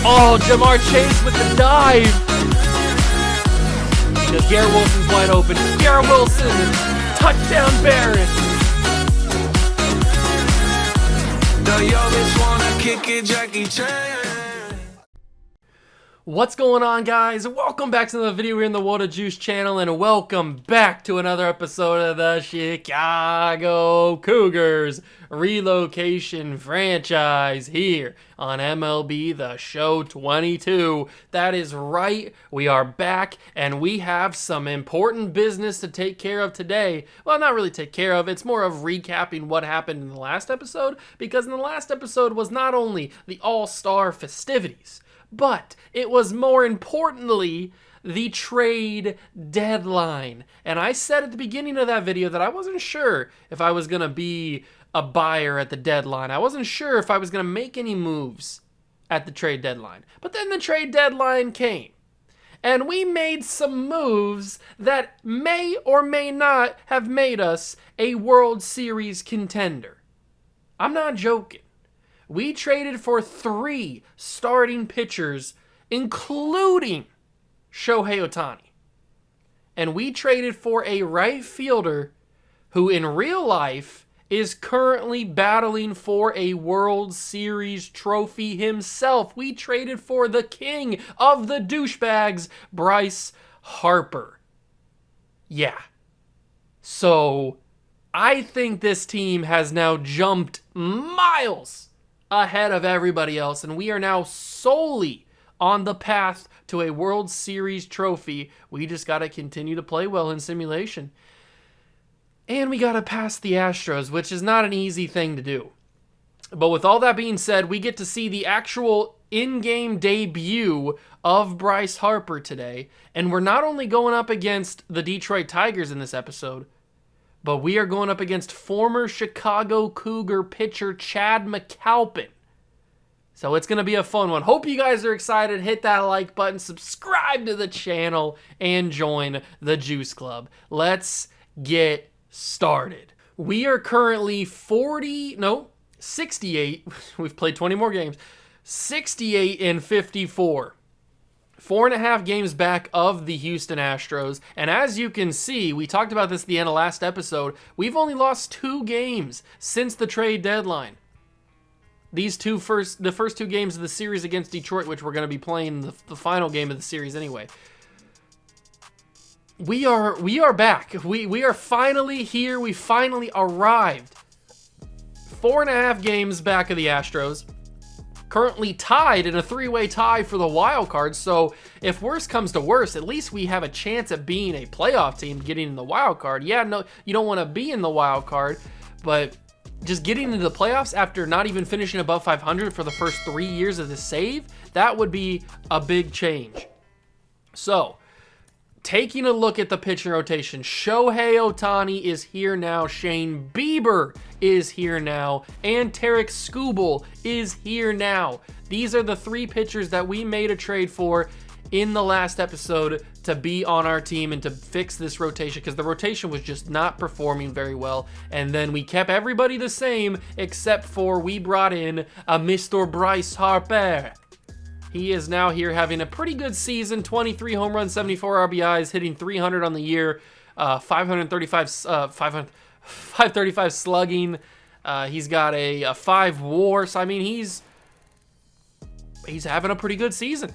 Oh, Jamar Chase with the dive. Because Garrett Wilson's wide open. Garrett Wilson, touchdown Barrett. What's going on, guys? Welcome back to another video here in the Water Juice channel, and welcome back to another episode of the Chicago Cougars Relocation franchise here on MLB The Show 22. That is right, we are back, and we have some important business to take care of today. Well, not really take care of, it's more of recapping what happened in the last episode, because in the last episode was not only the All-Star festivities, but it was more importantly the trade deadline. And I said at the beginning of that video that I wasn't sure if I was going to be a buyer at the deadline. I wasn't sure if I was going to make any moves at the trade deadline. But then the trade deadline came. And we made some moves that may or may not have made us a World Series contender. I'm not joking. We traded for 3 starting pitchers, including Shohei Ohtani. And we traded for a right fielder who in real life is currently battling for a World Series trophy himself. We traded for the king of the douchebags, Bryce Harper. Yeah. So, I think this team has now jumped miles ahead of everybody else, and we are now solely on the path to a World Series trophy. We just got to continue to play well in simulation. And we got to pass the Astros, which is not an easy thing to do. But with all that being said, we get to see the actual in-game debut of Bryce Harper today, and we're not only going up against the Detroit Tigers in this episode, but we are going up against former Chicago Cougar pitcher Chad McAlpin. So it's going to be a fun one. Hope you guys are excited. Hit that like button, subscribe to the channel, and join the Juice Club. Let's get started. We are currently 68. We've played 20 more games. 68 and 54. 4.5 games back of the Houston Astros. And as you can see, we talked about this at the end of last episode, we've only lost 2 games since the trade deadline. The first 2 games of the series against Detroit, which we're going to be playing the final game of the series anyway. We are back. We are finally here. We finally arrived. 4.5 games back of the Astros. Currently tied in a 3-way tie for the wild card, so if worse comes to worse, at least we have a chance at being a playoff team, getting in the wild card. Yeah, no, you don't want to be in the wild card, but just getting into the playoffs after not even finishing above 500 for the first 3 years of the save, that would be a big change. So, taking a look at the pitching rotation, Shohei Ohtani is here now, Shane Bieber is here now, and Tarek Skubal is here now. These are the 3 pitchers that we made a trade for in the last episode to be on our team and to fix this rotation, because the rotation was just not performing very well. And then we kept everybody the same, except for we brought in a Mr. Bryce Harper. He is now here having a pretty good season, 23 home runs, 74 RBIs, hitting 300 on the year, 535 slugging. He's got a 5 WAR. So I mean, he's having a pretty good season.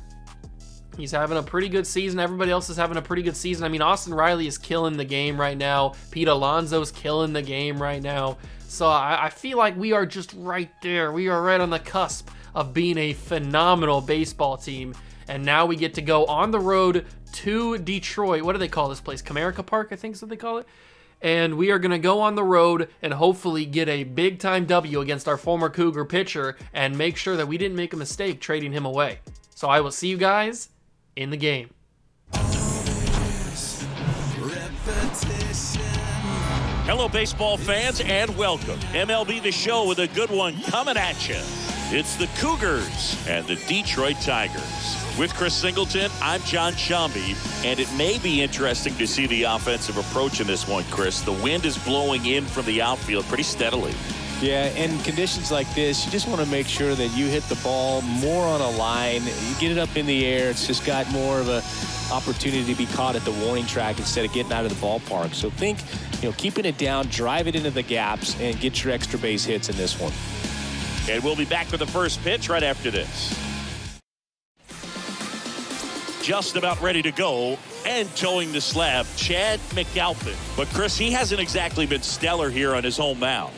He's having a pretty good season. Everybody else is having a pretty good season. I mean, Austin Riley is killing the game right now. Pete Alonso's killing the game right now. So I feel like we are just right there. We are right on the cusp of being a phenomenal baseball team. And now we get to go on the road to Detroit. What do they call this place? Comerica Park, I think is what they call it. And we are going to go on the road and hopefully get a big-time W against our former Cougar pitcher and make sure that we didn't make a mistake trading him away. So I will see you guys in the game. Hello, baseball fans, and welcome. MLB The Show with a good one coming at you. It's the Cougars and the Detroit Tigers. With Chris Singleton, I'm John Shambi, and it may be interesting to see the offensive approach in this one, Chris. The wind is blowing in from the outfield pretty steadily. Yeah, in conditions like this, you just want to make sure that you hit the ball more on a line. You get it up in the air. It's just got more of a opportunity to be caught at the warning track instead of getting out of the ballpark. So think, keeping it down, drive it into the gaps, and get your extra base hits in this one. And we'll be back with the first pitch right after this. Just about ready to go and towing the slab, Chad McAlpin. But Chris, he hasn't exactly been stellar here on his home mound.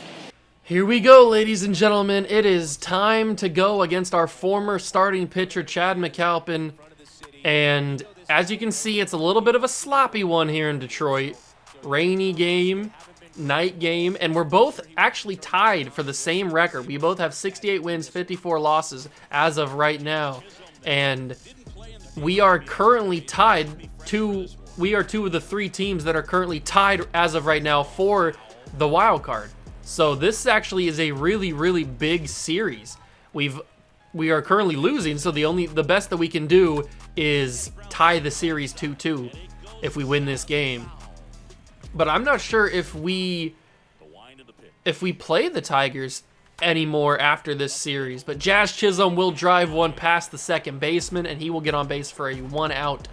Here we go, ladies and gentlemen. It is time to go against our former starting pitcher, Chad McAlpin. And as you can see, it's a little bit of a sloppy one here in Detroit. Rainy game, night game, and we're both actually tied for the same record. We both have 68 wins, 54 losses as of right now. And we are currently tied we are two of the three teams that are currently tied as of right now for the wild card. So this actually is a really, really big series. We are currently losing, so the best that we can do is tie the series 2-2 if we win this game. But I'm not sure if we play the Tigers anymore after this series. But Jazz Chisholm will drive one past the second baseman, and he will get on base for a one-out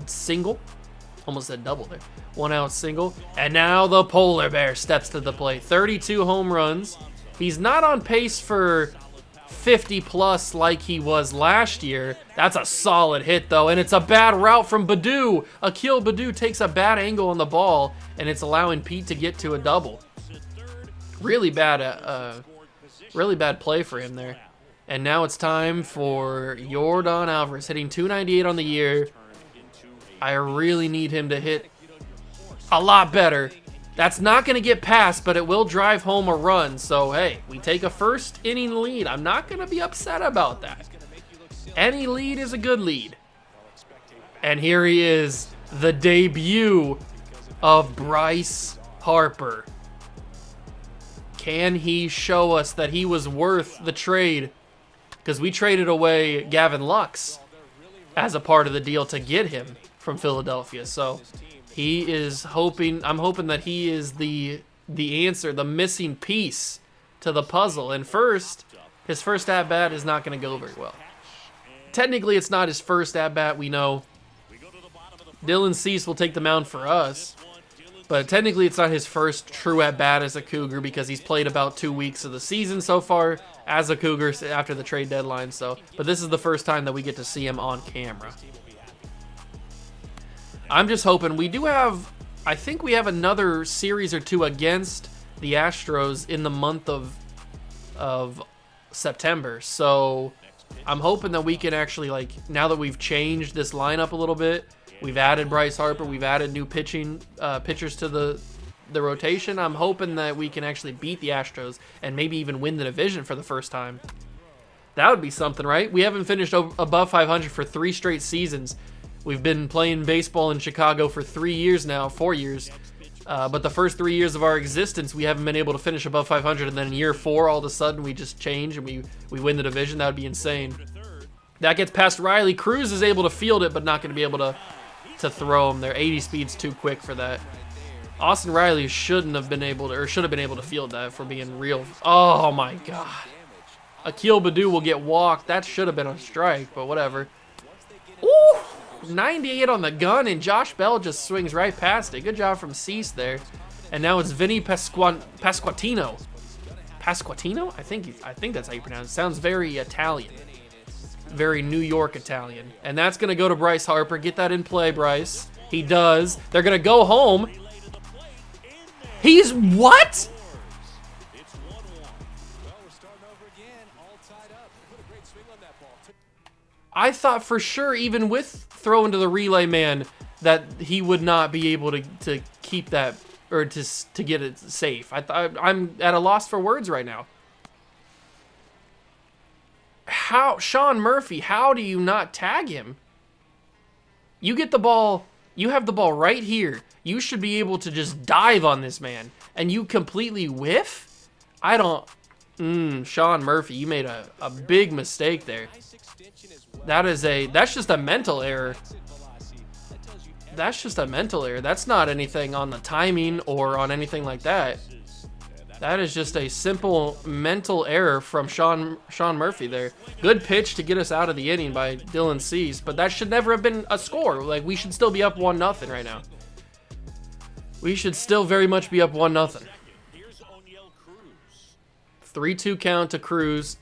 single. Almost said double there. One-out single. And now the polar bear steps to the plate. 32 home runs. He's not on pace for 50-plus like he was last year. That's a solid hit, though, and it's a bad route from Baddoo. Akil Baddoo takes a bad angle on the ball, and it's allowing Pete to get to a double. Really bad play for him there. And now it's time for Yordan Alvarez, hitting .298 on the year. I really need him to hit a lot better. That's not going to get past, but it will drive home a run. So, hey, we take a first inning lead. I'm not going to be upset about that. Any lead is a good lead. And here he is, the debut of Bryce Harper. Can he show us that he was worth the trade? Because we traded away Gavin Lux as a part of the deal to get him from Philadelphia. So he is I'm hoping that he is the answer, the missing piece to the puzzle. And his first at-bat is not going to go very well. Technically, it's not his first at-bat, we know. Dylan Cease will take the mound for us. But technically, it's not his first true at-bat as a Cougar because he's played about 2 weeks of the season so far as a Cougar after the trade deadline. But this is the first time that we get to see him on camera. I'm just hoping I think we have another series or two against the Astros in the month of September. So I'm hoping that we can actually, now that we've changed this lineup a little bit, we've added Bryce Harper, we've added new pitchers to the rotation. I'm hoping that we can actually beat the Astros and maybe even win the division for the first time. That would be something, right? We haven't finished above 500 for 3 straight seasons. We've been playing baseball in Chicago for 4 years. But the first 3 years of our existence, we haven't been able to finish above 500. And then in year 4, all of a sudden, we just change and we win the division. That would be insane. That gets past Riley. Cruz is able to field it, but not going to be able to throw him there. 80 speed's too quick for that. Austin Riley should have been able to field that, if we're being real. Oh my God. Akil Baddoo will get walked. That should have been a strike, but whatever. Ooh, 98 on the gun, and Josh Bell just swings right past it. Good job from Cease there. And now it's Vinny Pasquantino. Pasquantino? I think that's how you pronounce it. Sounds very Italian. Very New York Italian. And that's going to go to Bryce Harper. Get that in play, Bryce. He does. They're going to go home. He's what? I thought for sure, even with throwing to the relay man, that he would not be able to keep that, or to get it safe. I'm at a loss for words right now. How, Sean Murphy, how do you not tag him? You get the ball, you have the ball right here. You should be able to just dive on this man, and you completely whiff? I don't... Sean Murphy, you made a big mistake there. That's just a mental error. That's just a mental error. That's not anything on the timing or on anything like that. That is just a simple mental error from Sean Murphy there. Good pitch to get us out of the inning by Dylan Cease, but that should never have been a score. Like, we should still be up 1-0 right now. We should still very much be up 1-0. 3-2 count to Cruz.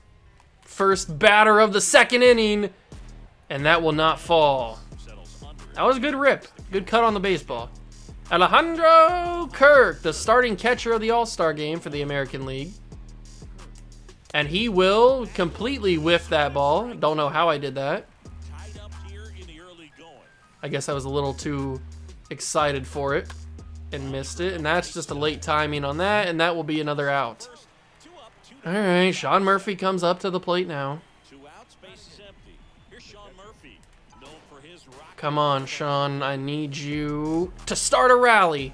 First batter of the second inning, and that will not fall. That was a good rip. Good cut on the baseball. Alejandro Kirk, the starting catcher of the All-Star game for the American League. And he will completely whiff that ball. Don't know how I did that. I guess I was a little too excited for it and missed it. And that's just a late timing on that, and that will be another out. All right, Sean Murphy comes up to the plate now. Come on, Sean. I need you to start a rally.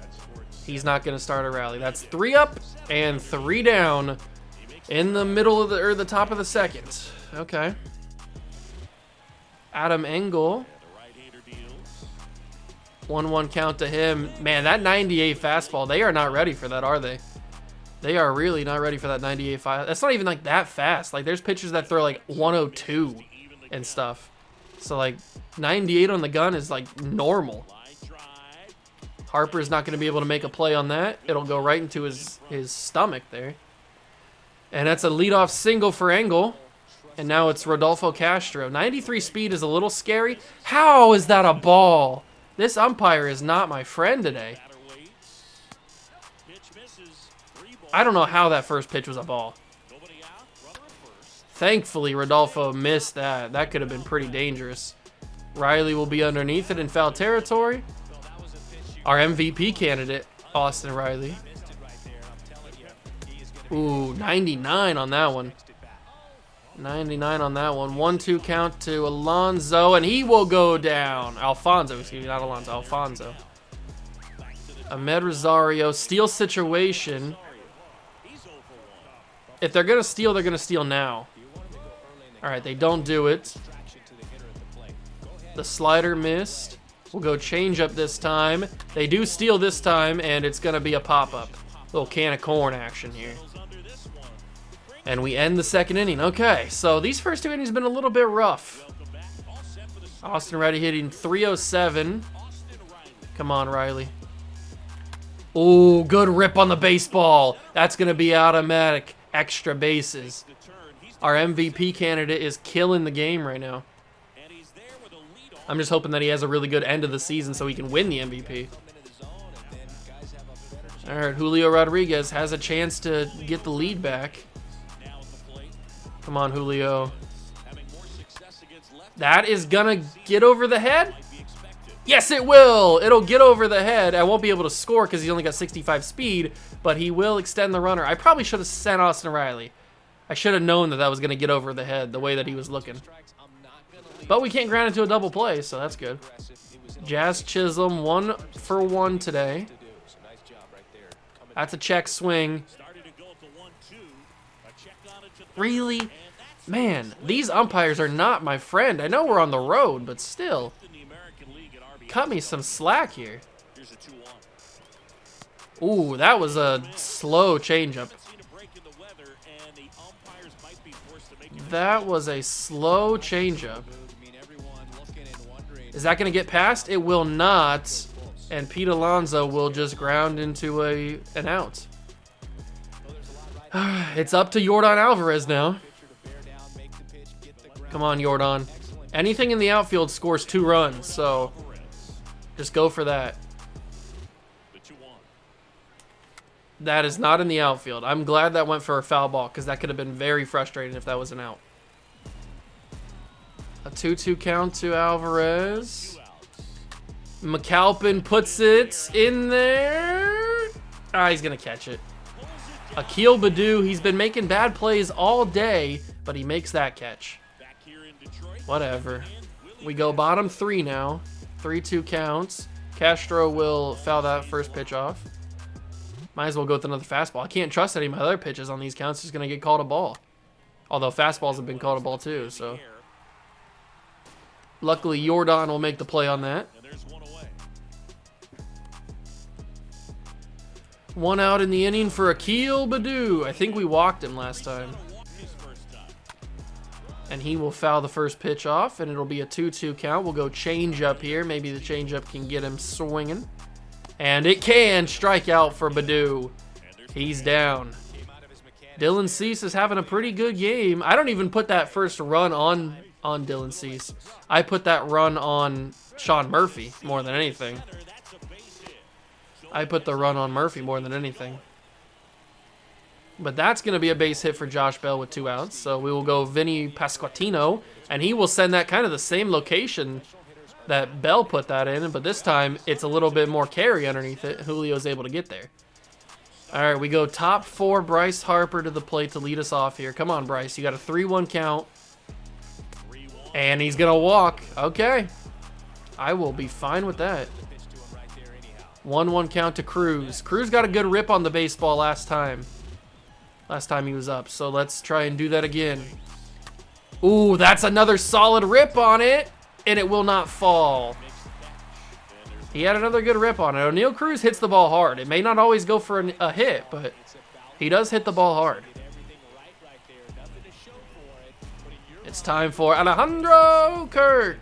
He's not going to start a rally. That's 3 up and 3 down in the middle of the top of the second. Okay. Adam Engel. 1-1 count to him. Man, that 98 fastball, they are not ready for that, are they? They are really not ready for that 98 fastball. That's not even like that fast. Like, there's pitchers that throw like 102 and stuff. So, like, 98 on the gun is, like, normal. Harper's not going to be able to make a play on that. It'll go right into his stomach there. And that's a leadoff single for Engel. And now it's Rodolfo Castro. 93 speed is a little scary. How is that a ball? This umpire is not my friend today. I don't know how that first pitch was a ball. Thankfully, Rodolfo missed that. That could have been pretty dangerous. Riley will be underneath it in foul territory. Our MVP candidate, Austin Riley. Ooh, 99 on that one. 99 on that one. 1-2 count to Alonso, and he will go down. Alfonso, excuse me, not Alonso. Alfonso. Ahmed Rosario, steal situation. If they're going to steal, they're going to steal now. All right, they don't do it. The slider missed. We'll go change up this time. They do steal this time, and it's going to be a pop-up. Little can of corn action here. And we end the second inning. Okay, so these first 2 innings have been a little bit rough. Austin Riley hitting 307. Come on, Riley. Ooh, good rip on the baseball. That's going to be automatic. Extra bases. Our MVP candidate is killing the game right now. I'm just hoping that he has a really good end of the season so he can win the MVP. All right, Julio Rodriguez has a chance to get the lead back. Come on, Julio. That is gonna get over the head? Yes, it will. It'll get over the head. I won't be able to score because he's only got 65 speed, but he will extend the runner. I probably should have sent Austin Riley. I should have known that that was going to get over the head the way that he was looking. But we can't ground into a double play, so that's good. Jazz Chisholm, 1 for 1 today. That's a check swing. Really? Man, these umpires are not my friend. I know we're on the road, but still. Cut me some slack here. Ooh, that was a slow changeup. That was a slow changeup. Is that going to get past? It will not. And Pete Alonso will just ground into an out. It's up to Yordan Alvarez now. Come on, Yordan. Anything in the outfield scores 2 runs, so just go for that. That is not in the outfield. I'm glad that went for a foul ball because that could have been very frustrating if that was an out. A 2-2 count to Alvarez. McAlpin puts it in there. Ah, he's going to catch it. Akil Baddoo, he's been making bad plays all day, but he makes that catch. Whatever. We go bottom 3 now. 3-2 counts. Castro will foul that first pitch off. Might as well go with another fastball. I can't trust any of my other pitches on these counts. He's going to get called a ball. Although fastballs have been called a ball too, so. Luckily, Yordan will make the play on that. One out in the inning for Akil Baddoo. I think we walked him last time. And he will foul the first pitch off, and it'll be a 2-2 count. We'll go change up here. Maybe the change up can get him swinging. And it can. Strike out for Baddoo. He's down. Dylan Cease is having a pretty good game. I don't even put that first run on Dylan Cease. I put that run on Sean Murphy more than anything. I put the run on Murphy more than anything. But that's going to be a base hit for Josh Bell with 2 outs. So we will go Vinny Pasquantino, and he will send that kind of the same location that Bell put that in. But this time, it's a little bit more carry underneath it. Julio's able to get there. All right, we go top 4, Bryce Harper to the plate to lead us off here. Come on, Bryce. You got a 3-1 count. And he's going to walk. Okay. I will be fine with that. 1-1 count to Cruz. Cruz got a good rip on the baseball last time. Last time he was up. So let's try and do that again. Ooh, that's another solid rip on it. And it will not fall. He had another good rip on it. O'Neal Cruz hits the ball hard. It may not always go for a hit, but he does hit the ball hard. It's time for Alejandro Kirk.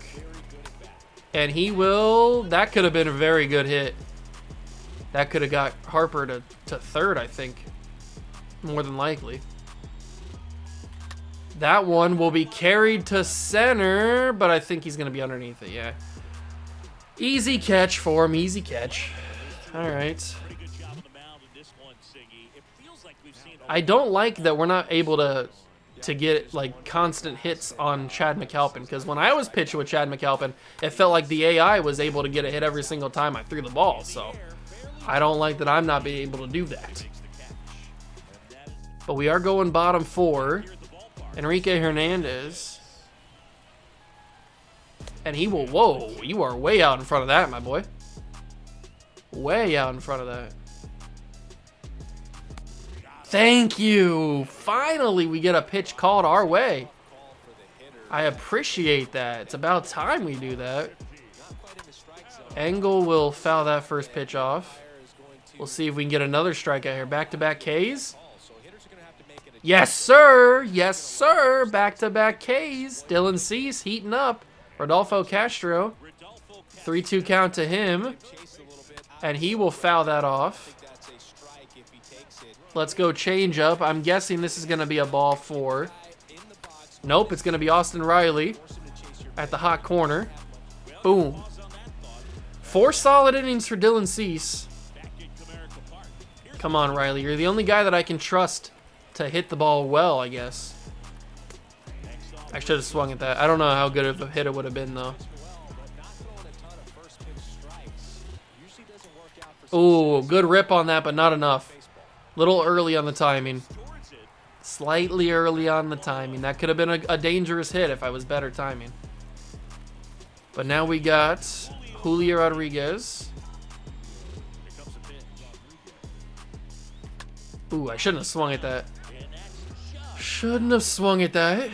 And he will... That could have been a very good hit. That could have got Harper to third, I think. More than likely. That one will be carried to center, but I think he's going to be underneath it, yeah. Easy catch for him, easy catch. All right. I don't like that we're not able to get like constant hits on Chad McAlpin, because when I was pitching with Chad McAlpin, it felt like the AI was able to get a hit every single time I threw the ball, so I don't like that I'm not being able to do that. But we are going bottom 4. Enrique Hernandez. And he will... Whoa, you are way out in front of that, my boy. Way out in front of that. Thank you. Finally, we get a pitch called our way. I appreciate that. It's about time we do that. Engel will foul that first pitch off. We'll see if we can get another strikeout here. Back-to-back Ks. Yes, sir. Yes, sir. Back-to-back Ks. Dylan Cease heating up. Rodolfo Castro. 3-2 count to him. And he will foul that off. Let's go change up. I'm guessing this is going to be a ball 4. Nope, it's going to be Austin Riley at the hot corner. Boom. 4 solid innings for Dylan Cease. Come on, Riley. You're the only guy that I can trust to hit the ball well, I guess. I should have swung at that. I don't know how good of a hit it would have been, though. Ooh, good rip on that, but not enough. Little early on the timing. Slightly early on the timing. That could have been a dangerous hit if I was better timing. But now we got Julio Rodriguez. Ooh, I shouldn't have swung at that. Shouldn't have swung at that.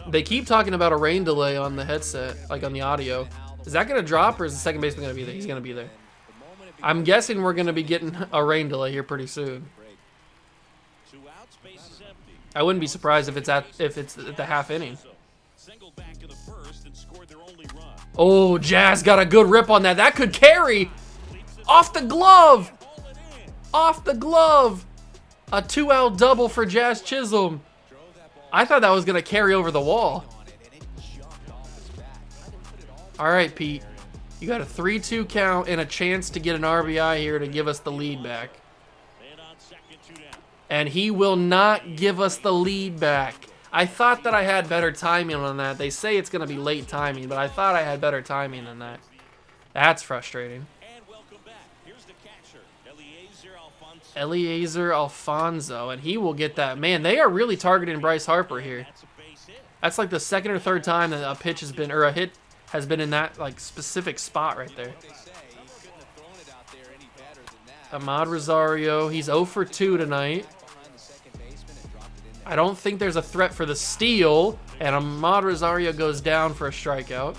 They keep talking about a rain delay on the headset, like on the audio. Is that going to drop, or is the second baseman going to be there? He's going to be there. I'm guessing we're going to be getting a rain delay here pretty soon. I wouldn't be surprised if it's at the half inning. Oh, Jazz got a good rip on that. That could carry. Off the glove. Off the glove. A 2-out double for Jazz Chisholm. I thought that was going to carry over the wall. All right, Pete. You got a 3-2 count and a chance to get an RBI here to give us the lead back. And he will not give us the lead back. I thought that I had better timing on that. They say it's going to be late timing, but I thought I had better timing than that. That's frustrating. Eliezer Alfonso, and he will get that. Man, they are really targeting Bryce Harper here. That's like the second or third time that a pitch has been, or a hit has been in that like specific spot right there. Ahmad Rosario, he's 0 for 2 tonight. I don't think there's a threat for the steal, and Ahmad Rosario goes down for a strikeout.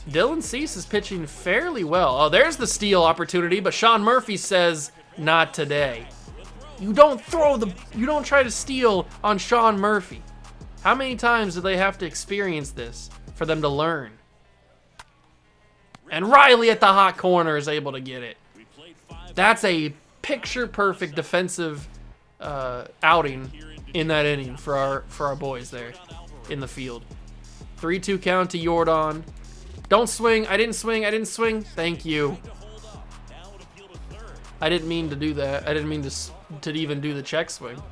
Dylan Cease is pitching fairly well. Oh, there's the steal opportunity, but Sean Murphy says, not today. You don't try to steal on Sean Murphy. How many times do they have to experience this for them to learn? And Riley at the hot corner is able to get it. That's a picture-perfect defensive outing in that inning for our boys there in the field. 3-2 count to Jordan. Don't swing. I didn't swing. Thank you. I didn't mean to do that. I didn't mean to even do the check swing.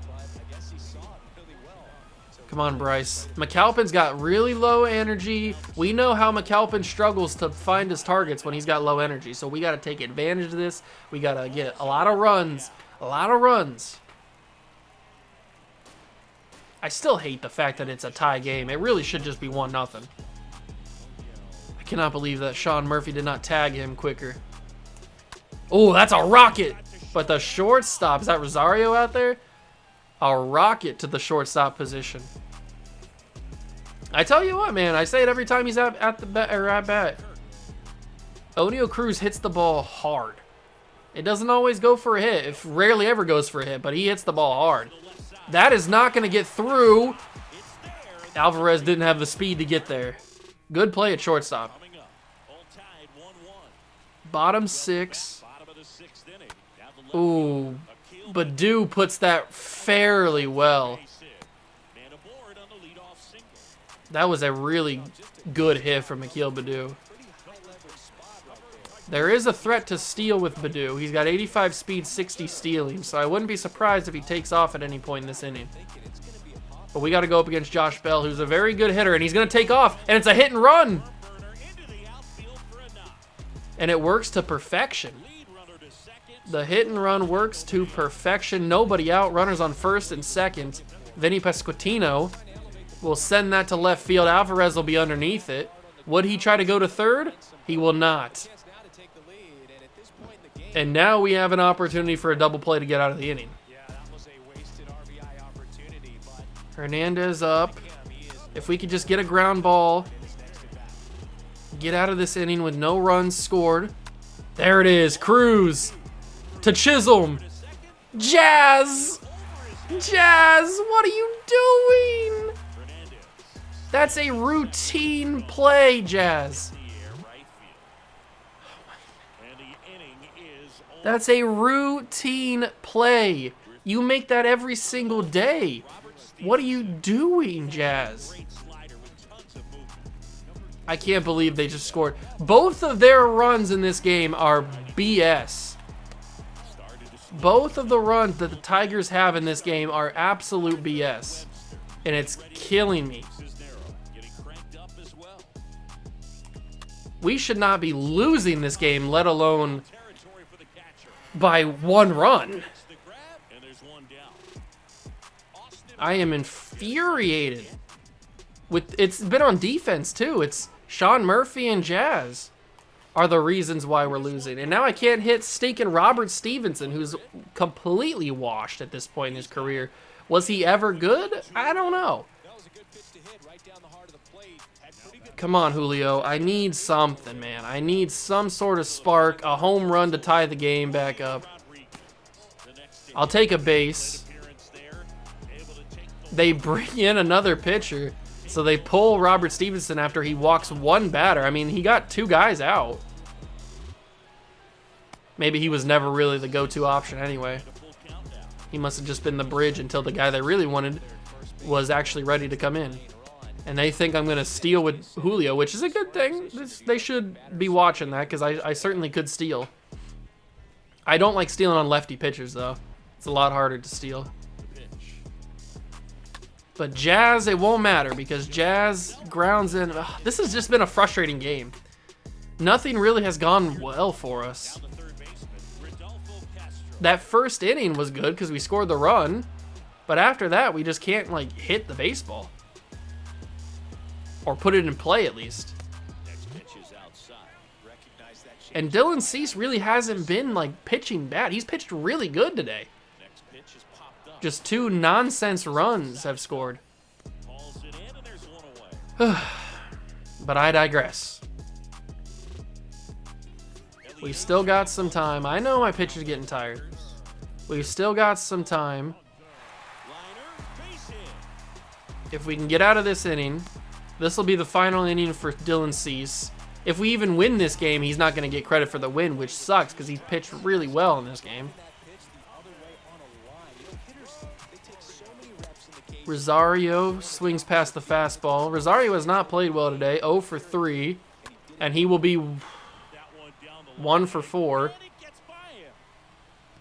Come on, Bryce. McAlpin's got really low energy. We know how McAlpin struggles to find his targets when he's got low energy, so we got to take advantage of this. We got to get a lot of runs. I still hate the fact that it's a tie game. It really should just be 1-0. I cannot believe that Sean Murphy did not tag him quicker. Oh, that's a rocket. But the shortstop, is that Rosario out there? A rocket to the shortstop position. I tell you what, man, I say it every time he's at bat. Oneil Cruz hits the ball hard. It doesn't always go for a hit. It rarely ever goes for a hit, but he hits the ball hard. That is not going to get through. Alvarez didn't have the speed to get there. Good play at shortstop. Bottom 6. Ooh, Baddoo puts that fairly well. That was a really good hit from Akil Baddoo. There is a threat to steal with Baddoo. He's got 85 speed, 60 stealing, so I wouldn't be surprised if he takes off at any point in this inning. But we got to go up against Josh Bell, who's a very good hitter, and he's going to take off, and it's a hit and run. And it works to perfection. The hit and run works to perfection. Nobody out. Runners on first and second. Vinny Pasquantino will send that to left field. Alvarez will be underneath it. Would he try to go to third? He will not. And now we have an opportunity for a double play to get out of the inning. Hernandez up. If we could just get a ground ball, get out of this inning with no runs scored. There it is. Cruz to Chisholm. Jazz, what are you doing? That's a routine play, Jazz. That's a routine play. You make that every single day. What are you doing, Jazz? I can't believe they just scored. Both of their runs in this game are BS. Both of the runs that the Tigers have in this game are absolute BS. And it's killing me. We should not be losing this game, let alone by 1 run. I am infuriated. It's been on defense too. It's Sean Murphy and Jazz are the reasons why we're losing. And now I can't hit stinking Robert Stevenson, who's completely washed at this point in his career. Was he ever good? I don't know. Come on, Julio. I need something, man. I need some sort of spark, a home run to tie the game back up. I'll take a base. They bring in another pitcher, so they pull Robert Stevenson after he walks 1 batter. I mean, he got 2 guys out. Maybe he was never really the go-to option anyway. He must have just been the bridge until the guy they really wanted was actually ready to come in. And they think I'm going to steal with Julio, which is a good thing. They should be watching that because I certainly could steal. I don't like stealing on lefty pitchers, though. It's a lot harder to steal. But Jazz, it won't matter because Jazz grounds in. Ugh, this has just been a frustrating game. Nothing really has gone well for us. That first inning was good because we scored the run. But after that, we just can't, like, hit the baseball. Or put it in play, at least. And Dylan Cease really hasn't been, like, pitching bad. He's pitched really good today. Just 2 nonsense runs have scored. But I digress. We've still got some time. I know my pitcher's getting tired. We've still got some time. If we can get out of this inning, this will be the final inning for Dylan Cease. If we even win this game, he's not going to get credit for the win, which sucks because he's pitched really well in this game. Rosario swings past the fastball. Rosario has not played well today, 0 for 3, and he will be 1 for 4.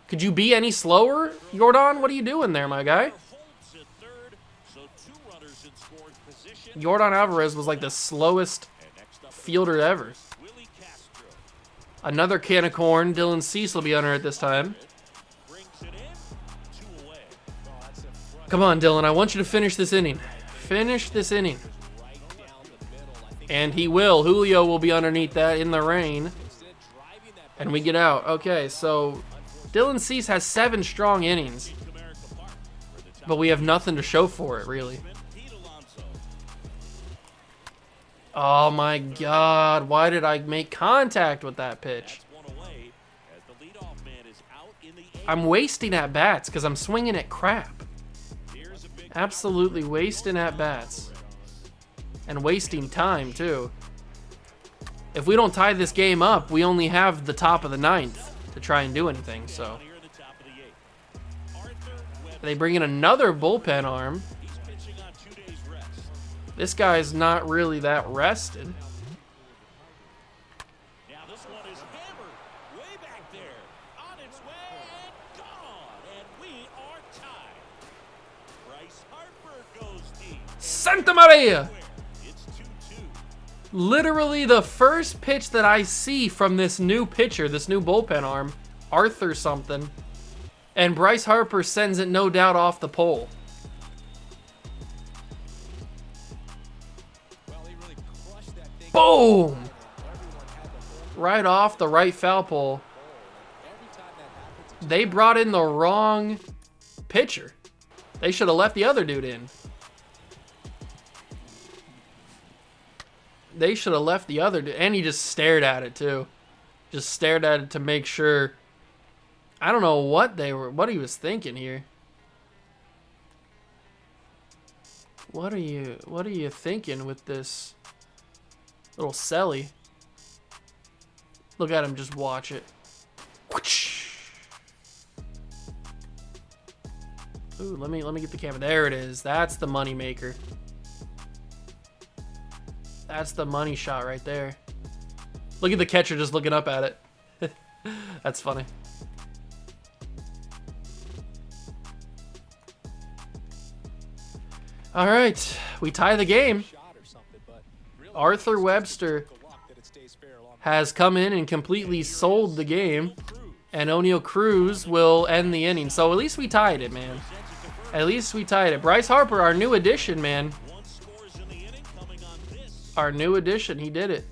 Could you be any slower, Jordan? What are you doing there, my guy? Jordan Alvarez was like the slowest fielder ever. Another can of corn. Dylan Cease will be under it this time. Come on, Dylan. I want you to finish this inning. Finish this inning. And he will. Julio will be underneath that in the rain. And we get out. Okay, so Dylan Cease has 7 strong innings. But we have nothing to show for it, really. Oh my God, why did I make contact with that pitch? I'm wasting at bats because I'm swinging at crap. Absolutely wasting at bats. And wasting time too. If we don't tie this game up, we only have the top of the 9th to try and do anything, so. They bring in another bullpen arm. This guy's not really that rested. Now this one is hammered way back there. On its way and gone. And we are tied. Bryce Harper goes deep. Santa Maria! It's 2-2. Literally the first pitch that I see from this new pitcher, this new bullpen arm, Arthur something, and Bryce Harper sends it no doubt off the pole. Boom! Right off the right foul pole. They brought in the wrong pitcher. They should have left the other dude in. They should have left the other dude. And he just stared at it too. Just stared at it to make sure. I don't know what he was thinking here. What are you thinking with this little celly? Look at him just watch it. Ooh, let me get the camera. There it is. That's the money maker. That's the money shot right there. Look at the catcher just looking up at it. That's funny. All right, we tie the game. Arthur Webster has come in and completely sold the game, and O'Neal Cruz will end the inning. So at least we tied it, man. At least we tied it. Bryce Harper, our new addition, man. Our new addition, he did it.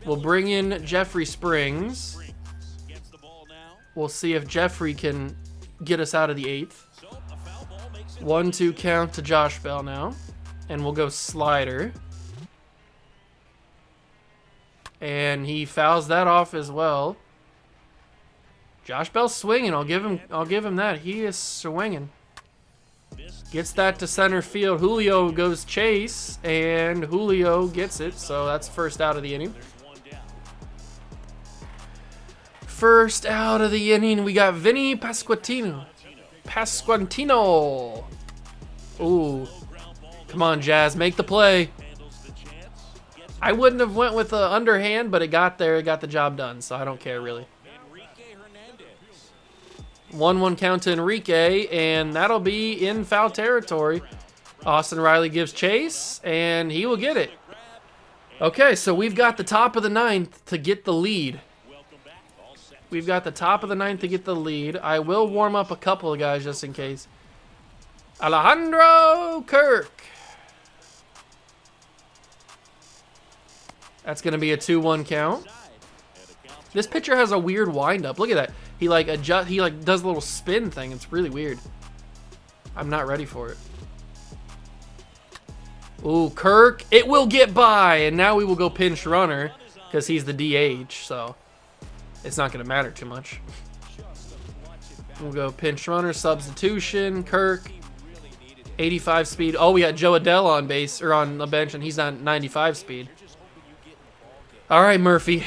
We'll bring in Jeffrey Springs. We'll see if Jeffrey can get us out of the 8th. 1-2 count to Josh Bell now. And we'll go slider. And he fouls that off as well. Josh Bell's swinging. I'll give him that. He is swinging. Gets that to center field. Julio goes chase, and Julio gets it. So that's first out of the inning. First out of the inning, we got Vinny Pasquantino. Ooh. Come on, Jazz, make the play. I wouldn't have went with the underhand, but it got there. It got the job done, so I don't care, really. 1-1 count to Enrique, and that'll be in foul territory. Austin Riley gives chase, and he will get it. Okay, so we've got the top of the 9th to get the lead. We've got the top of the 9th to get the lead. I will warm up a couple of guys just in case. Alejandro Kirk. That's going to be a 2-1 count. This pitcher has a weird windup. Look at that. He like does a little spin thing. It's really weird. I'm not ready for it. Ooh, Kirk. It will get by, and now we will go pinch runner. because he's the DH, so it's not going to matter too much. We'll go pinch runner, substitution, Kirk, 85 speed. Oh, we got Joe Adele on base, or on the bench, and he's on 95 speed. All right, Murphy.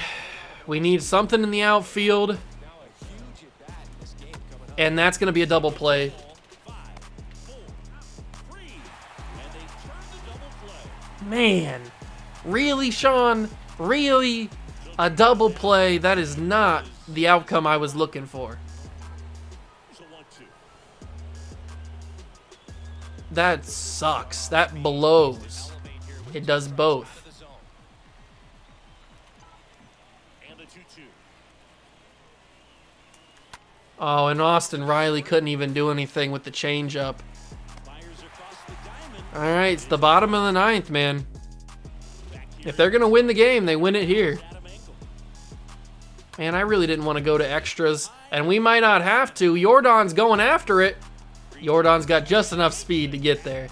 We need something in the outfield, and that's going to be a double play. Man, really, Sean? Really? A double play? That is not the outcome I was looking for. That sucks. That blows. It does both. Oh, and Austin Riley couldn't even do anything with the changeup. All right, it's the bottom of the ninth, man. If they're going to win the game, they win it here. Man, I really didn't want to go to extras, and we might not have to. Jordan's going after it. Jordan's got just enough speed to get there.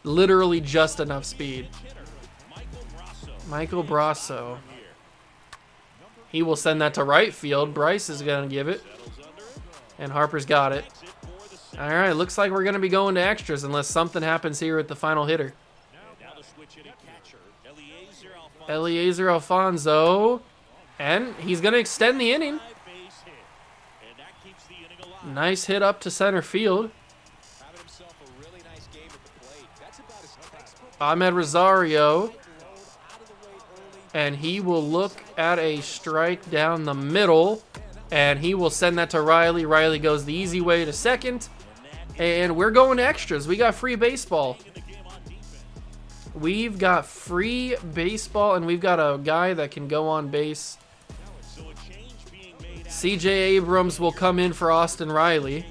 Literally just enough speed. Michael Brasso. He will send that to right field. Bryce is going to give it. And Harper's got it. All right, looks like we're going to be going to extras unless something happens here at the final hitter. Eliezer Alfonso. And he's going to extend the inning. Nice hit up to center field. Ahmed Rosario. And he will look at a strike down the middle. And he will send that to Riley. Riley goes the easy way to second. And we're going to extras. We got free baseball. We've got free baseball, and we've got a guy that can go on base. CJ Abrams will come in for Austin Riley.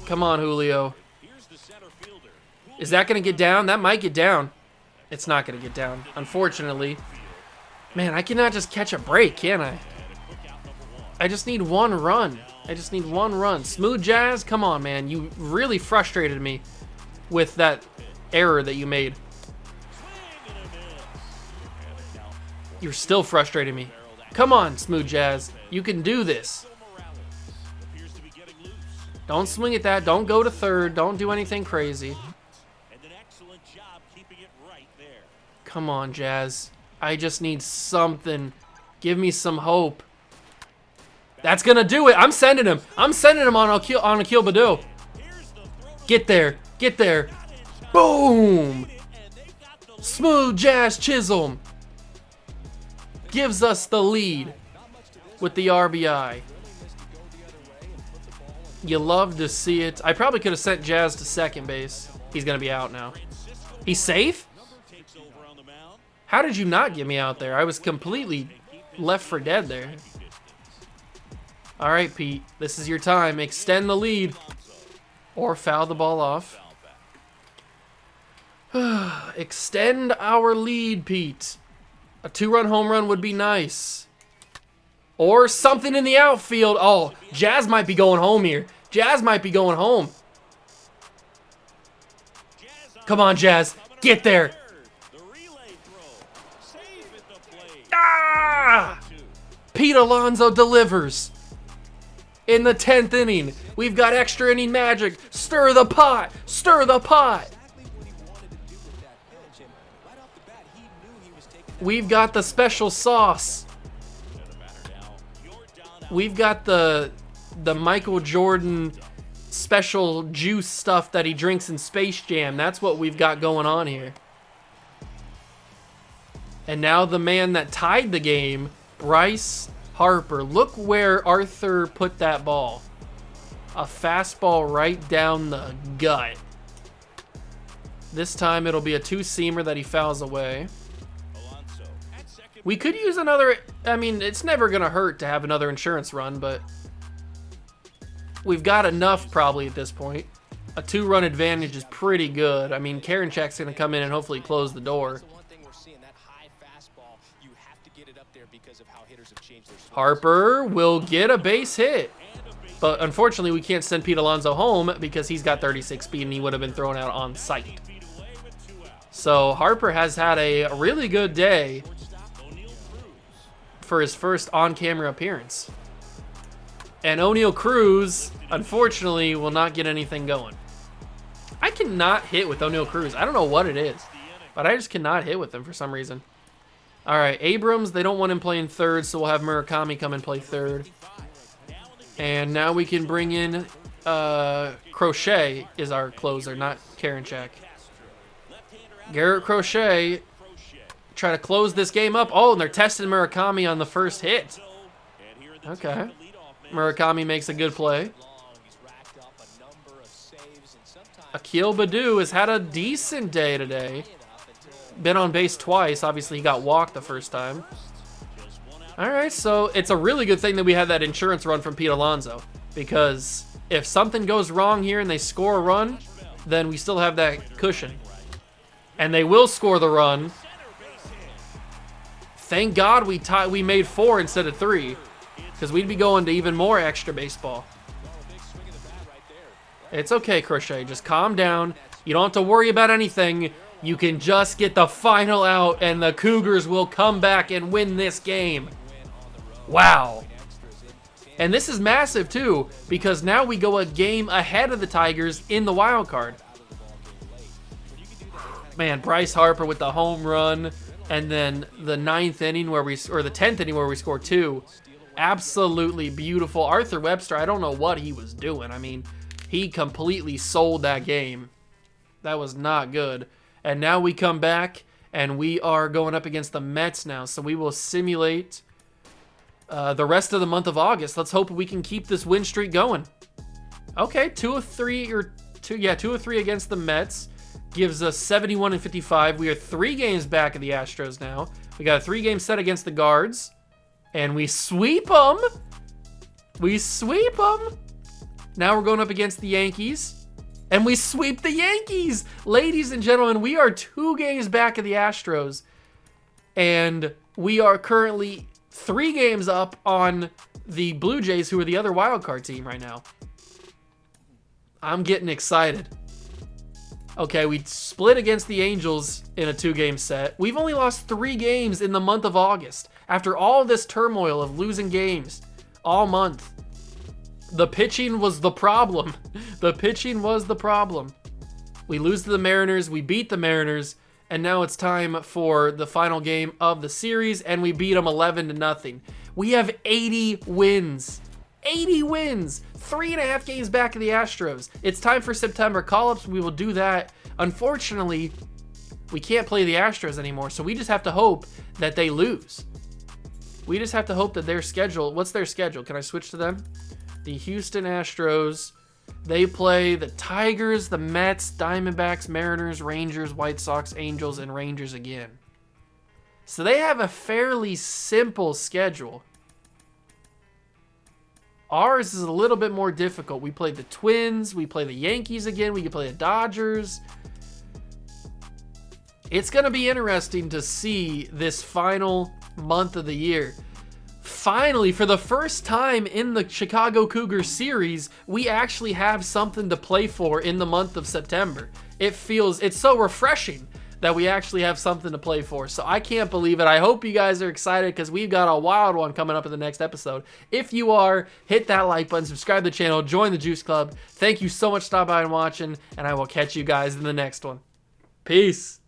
Come on, Julio. Is that going to get down? That might get down. It's not going to get down, unfortunately. Man, I cannot just catch a break, can I? I just need one run. I just need one run. Smooth Jazz, come on, man. You really frustrated me with that error that you made. You're still frustrating me. Come on, Smooth Jazz. You can do this. Don't swing at that. Don't go to third. Don't do anything crazy. Come on, Jazz. I just need something. Give me some hope. That's going to do it. I'm sending him. I'm sending him on Akil Baddoo. Get there. Get there. Boom. Smooth Jazz Chisholm gives us the lead with the RBI. You love to see it. I probably could have sent Jazz to second base. He's going to be out now. He's safe? How did you not get me out there? I was completely left for dead there. All right, Pete. This is your time. Extend the lead. Or foul the ball off. Extend our lead, Pete. A 2-run home run would be nice. Or something in the outfield. Oh, Jazz might be going home here. Jazz might be going home. Come on, Jazz. Get there. Ah! Pete Alonso delivers. In the 10th inning, we've got extra inning magic. Stir the pot. Stir the pot. We've got the special sauce. We've got the Michael Jordan special juice stuff that he drinks in Space Jam. That's what we've got going on here. And now the man that tied the game, Bryce Harper. Look where Arthur put that ball. A fastball right down the gut. This time it'll be a two-seamer that he fouls away. We could use another, I mean, it's never going to hurt to have another insurance run, but we've got enough probably at this point. A 2-run advantage is pretty good. I mean, Karinchak's going to come in and hopefully close the door. Harper will get a base hit. But unfortunately, we can't send Pete Alonso home because he's got 36 speed and he would have been thrown out on sight. So Harper has had a really good day for his first on-camera appearance. And O'Neal Cruz, unfortunately, will not get anything going. I cannot hit with O'Neal Cruz. I don't know what it is, but I just cannot hit with him for some reason. All right, Abrams, they don't want him playing third, so we'll have Murakami come and play third. And now we can bring in Crochet is our closer, not Karinchak. Garrett Crochet try to close this game up. Oh, and they're testing Murakami on the first hit. Okay. Murakami makes a good play. Akil Baddoo has had a decent day today. Been on base twice. Obviously, he got walked the first time. All right, so it's a really good thing that we had that insurance run from Pete Alonso, because if something goes wrong here and they score a run, then we still have that cushion. And they will score the run. Thank God we made 4 instead of 3, because we'd be going to even more extra baseball. It's okay, Crochet. Just calm down. You don't have to worry about anything. You can just get the final out, and the Cougars will come back and win this game. Wow. And this is massive, too, because now we go a game ahead of the Tigers in the wild card. Man, Bryce Harper with the home run, and then the 9th inning or the 10th inning where we score 2. Absolutely beautiful. Arthur Webster, I don't know what he was doing. I mean, he completely sold that game. That was not good. And now we come back, and we are going up against the Mets now. So we will simulate the rest of the month of August. Let's hope we can keep this win streak going. Okay, 2 of 3 against the Mets. Gives us 71-55. We are 3 games back of the Astros now. We got a 3-game set against the Guards. And we sweep them. We sweep them. Now we're going up against the Yankees. And we sweep the Yankees. Ladies and gentlemen, we are 2 games back of the Astros. And we are currently 3 games up on the Blue Jays, who are the other wild card team right now. I'm getting excited. Okay, we split against the Angels in a 2-game set. We've only lost 3 games in the month of August. After all this turmoil of losing games all month. The pitching was the problem. The pitching was the problem. We lose to the Mariners, we beat the Mariners, and now it's time for the final game of the series, and we beat them 11-0. We have 80 wins. 80 wins. 3.5 games back of the Astros. It's time for September call-ups. We will do that. Unfortunately, we can't play the Astros anymore, so we just have to hope that they lose. We just have to hope that their schedule... What's their schedule? Can I switch to them? The Houston Astros. They play the Tigers, the Mets, Diamondbacks, Mariners, Rangers, White Sox, Angels, and Rangers again. So they have a fairly simple schedule. Ours is a little bit more difficult. We play the Twins. We play the Yankees again. We can play the Dodgers. It's going to be interesting to see this final month of the year. Finally, for the first time in the Chicago Cougars series, we actually have something to play for in the month of September. It's so refreshing that we actually have something to play for. So I can't believe it. I hope you guys are excited because we've got a wild one coming up in the next episode. If you are, hit that like button, subscribe to the channel, join the Juice Club. Thank you so much for stopping by and watching, and I will catch you guys in the next one. Peace.